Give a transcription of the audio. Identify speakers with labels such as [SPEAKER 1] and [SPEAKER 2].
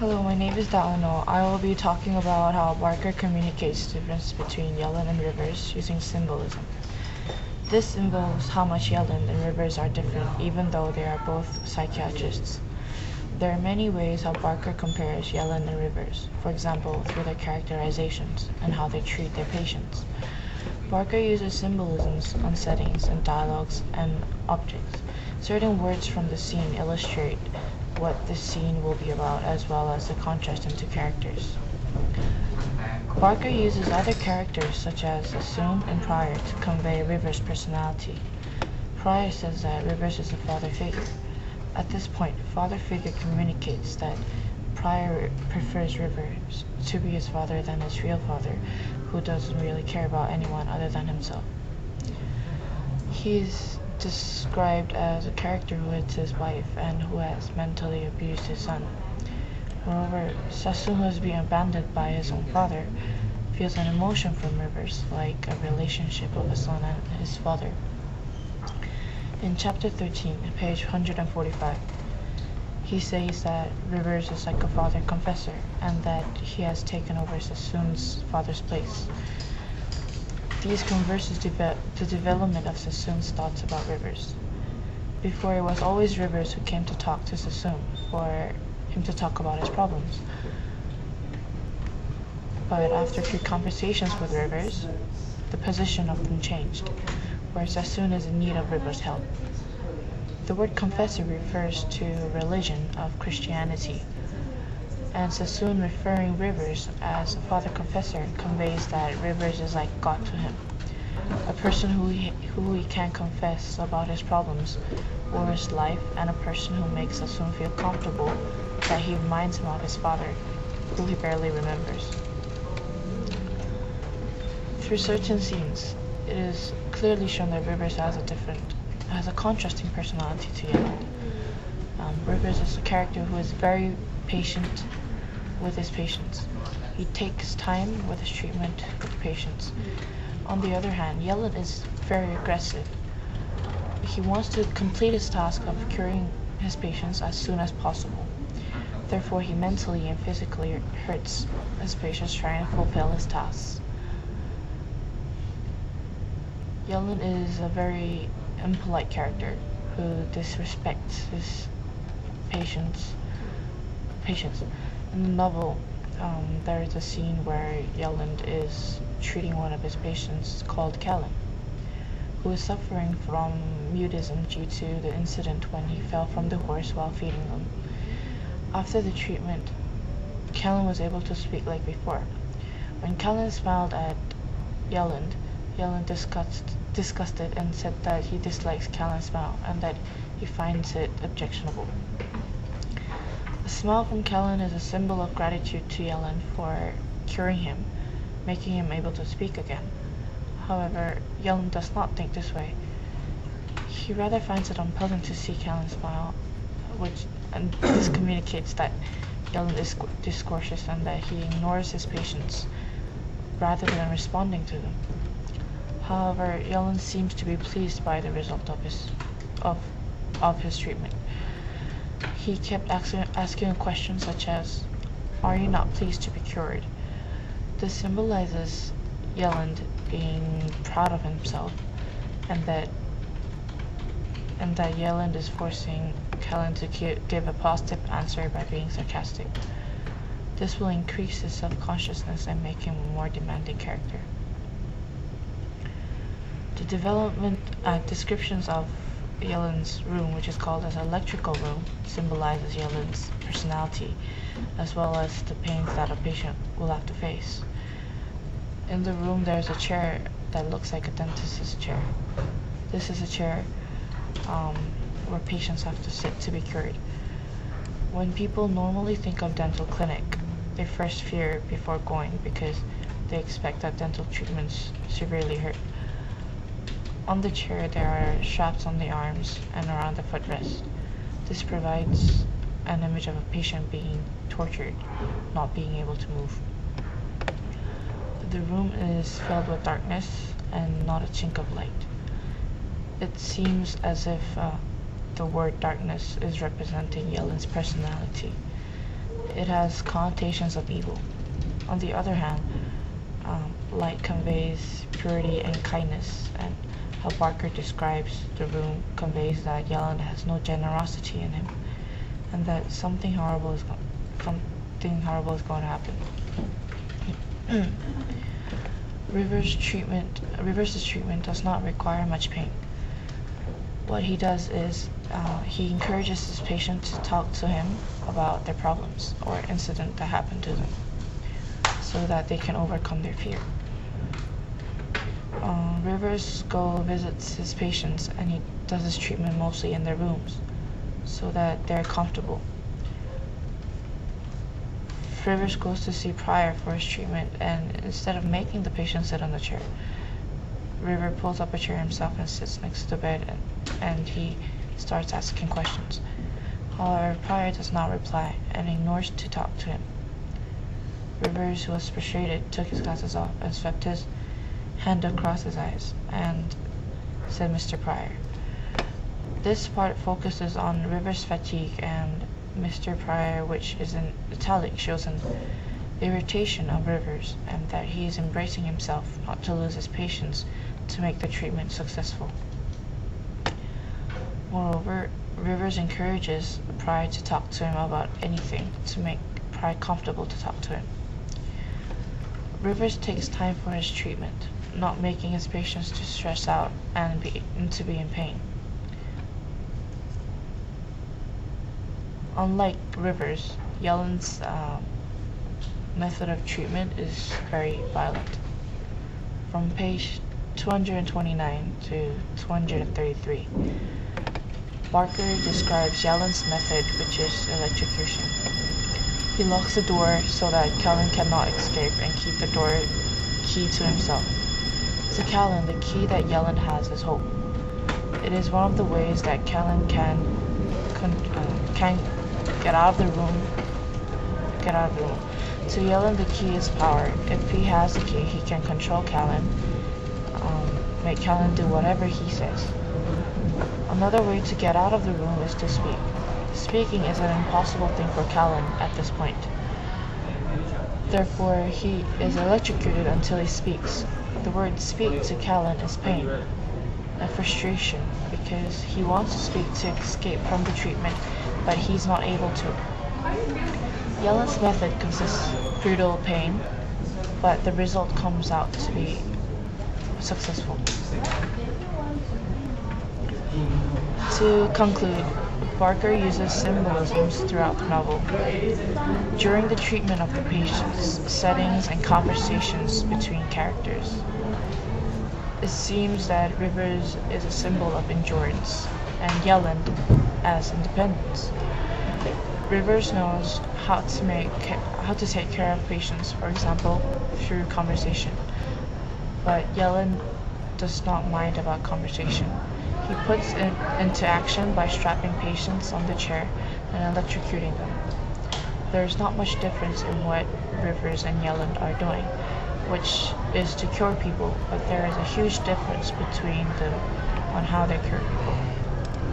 [SPEAKER 1] Hello, my name is Daano. I will be talking about how Barker communicates the difference between Yellen and Rivers using symbolism. This involves how much Yellen and Rivers are different, even though they are both psychiatrists. There are many ways how Barker compares Yellen and Rivers, for example, through their characterizations and how they treat their patients. Barker uses symbolisms on settings and dialogues and objects. Certain words from the scene illustrate what the scene will be about, as well as the contrast into characters. Barker uses other characters such as Assume and Prior to convey Rivers' personality. Prior says that Rivers is a father figure. At this point, father figure communicates that Prior prefers Rivers to be his father than his real father, who doesn't really care about anyone other than himself. He is described as a character who hits his wife and who has mentally abused his son. Moreover, Sassoon, who is being abandoned by his own father, feels an emotion from Rivers, like a relationship of a son and his father. In chapter 13, page 145, he says that Rivers is like a father confessor and that he has taken over Sassoon's father's place. These converses the development of Sassoon's thoughts about Rivers. Before, it was always Rivers who came to talk to Sassoon for him to talk about his problems. But after a few conversations with Rivers, the position of them changed, where Sassoon is in need of Rivers' help. The word confessor refers to religion of Christianity, and Sassoon referring Rivers as a father confessor conveys that Rivers is like God to him, a person who he can confess about his problems or his life, and a person who makes Sassoon feel comfortable that he reminds him of his father, who he barely remembers. Through certain scenes, it is clearly shown that Rivers has a contrasting personality to Yellen. Rivers is a character who is very patient with his patients. He takes time with his treatment with patients. On the other hand, Yellen is very aggressive. He wants to complete his task of curing his patients as soon as possible. Therefore, he mentally and physically hurts his patients trying to fulfill his tasks. Yellen is a very impolite character who disrespects his patients. In the novel, there is a scene where Yellen is treating one of his patients called Callan, who is suffering from mutism due to the incident when he fell from the horse while feeding them. After the treatment, Callan was able to speak like before. When Callan smiled at Yellen disgusted and said that he dislikes Callan's smile and that he finds it objectionable. A smile from Callan is a symbol of gratitude to Yellen for curing him, making him able to speak again. However, Yellen does not think this way. He rather finds it unpleasant to see Callan smile, and this communicates that Yellen is discourteous and that he ignores his patients rather than responding to them. However, Yellen seems to be pleased by the result of his treatment. He kept asking a question such as, "Are you not pleased to be cured?" This symbolizes Yellen being proud of himself, and that Yellen is forcing Callan to give a positive answer by being sarcastic. This will increase his self-consciousness and make him a more demanding character. The descriptions of Yellen's room, which is called as electrical room, symbolizes Yellen's personality, as well as the pains that a patient will have to face. In the room, there's a chair that looks like a dentist's chair. This is a chair where patients have to sit to be cured. When people normally think of dental clinic, they first fear before going because they expect that dental treatments severely hurt. On the chair, there are straps on the arms and around the footrest. This provides an image of a patient being tortured, not being able to move. The room is filled with darkness and not a chink of light. It seems as if the word darkness is representing Yellen's personality. it has connotations of evil. On the other hand, light conveys purity and kindness, and how Barker describes the room conveys that Yellen has no generosity in him, and that something horrible is going to happen. Rivers' treatment does not require much pain. What he does is he encourages his patient to talk to him about their problems or incident that happened to them, so that they can overcome their fear. Rivers visits his patients, and he does his treatment mostly in their rooms, so that they're comfortable. Rivers goes to see Pryor for his treatment, and instead of making the patient sit on the chair, River pulls up a chair himself and sits next to the bed, and he starts asking questions. However, Pryor does not reply and ignores to talk to him. Rivers, who was frustrated, took his glasses off and swept his hand across his eyes and said, "Mr. Pryor." This part focuses on Rivers' fatigue, and Mr. Pryor, which is in italic, shows an irritation of Rivers and that he is embracing himself not to lose his patience to make the treatment successful. Moreover, Rivers encourages Pryor to talk to him about anything to make Pryor comfortable to talk to him. Rivers takes time for his treatment, not making his patients to stress out and to be in pain. Unlike Rivers, Yellen's method of treatment is very violent. From page 229 to 233, Barker describes Yellen's method, which is electrocution. He locks the door so that Callan cannot escape and keep the door key to himself. To Callan, the key that Yellen has is hope. It is one of the ways that Callan can get out of the room. To Yellen, the key is power. If he has the key, he can control Callan, make Callan do whatever he says. Another way to get out of the room is to speak. Speaking is an impossible thing for Callan at this point. Therefore, he is electrocuted until he speaks. The word "speak" to Callan is pain and frustration, because he wants to speak to escape from the treatment, but he's not able to. Yellen's method consists of brutal pain, but the result comes out to be successful. To conclude, Barker uses symbolisms throughout the novel. During the treatment of the patients, settings, and conversations between characters, it seems that Rivers is a symbol of endurance, and Yellen as independence. Rivers knows how to take care of patients, for example, through conversation. But Yellen does not mind about conversation. He puts it into action by strapping patients on the chair and electrocuting them. There is not much difference in what Rivers and Yellen are doing, which is to cure people, but there is a huge difference between them on how they cure people.